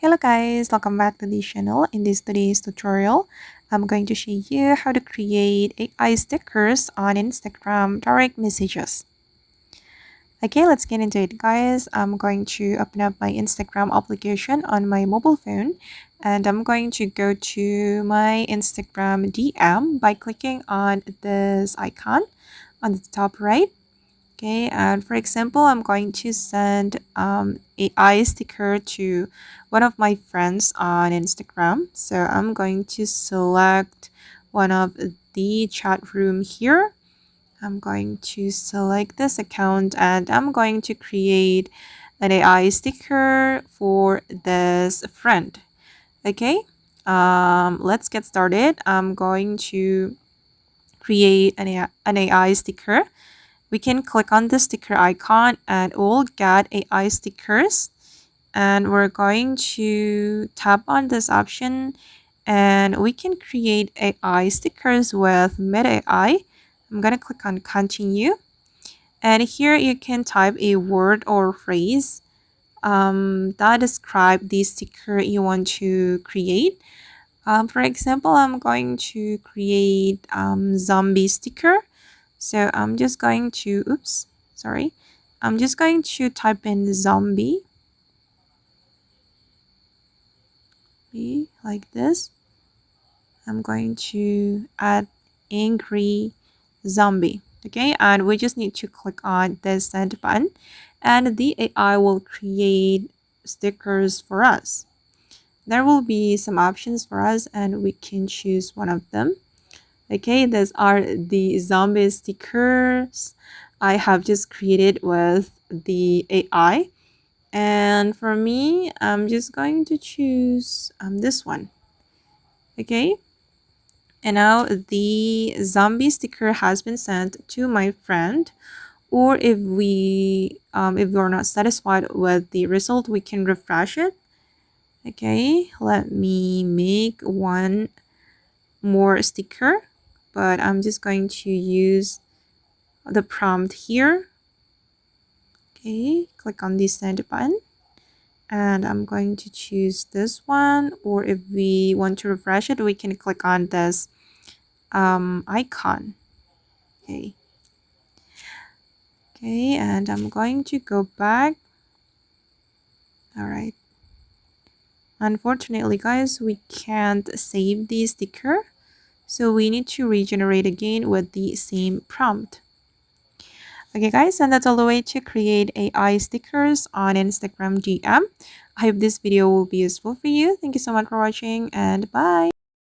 Hello guys, welcome back to the channel. In this today's tutorial, I'm going to show you how to create AI stickers on Instagram direct messages. Okay, let's get into it guys. I'm going to open up my Instagram application on my mobile phone and I'm going to go to my Instagram DM by clicking on this icon on the top right. Okay, and for example, I'm going to send AI sticker to one of my friends on Instagram. So I'm going to select one of the chat room here. I'm going to select this account and I'm going to create an AI sticker for this friend. Okay, let's get started. I'm going to create an AI sticker. We can click on the sticker icon and we'll get AI stickers, and we're going to tap on this option and we can create AI stickers with Meta AI. I'm gonna click on continue, and here you can type a word or phrase that describe the sticker you want to create. For example, I'm going to create zombie sticker. So I'm just going to, I'm just going to type in zombie, like this. I'm going to add angry zombie. Okay, and we just need to click on the send button and the AI will create stickers for us. There will be some options for us and we can choose one of them. Okay, these are the zombie stickers I have just created with the AI. And for me, I'm just going to choose this one. Okay, and now the zombie sticker has been sent to my friend. Or if we're not satisfied with the result, we can refresh it. Okay, let me make one more sticker, but I'm just going to use the prompt here. Okay, click on the send button and I'm going to choose this one, or if we want to refresh it we can click on this icon. Okay, and I'm going to go back. All right, unfortunately guys, we can't save the sticker, so we need to regenerate again with the same prompt. Okay guys, and that's all the way to create AI stickers on Instagram DM. I hope this video will be useful for you. Thank you so much for watching and bye.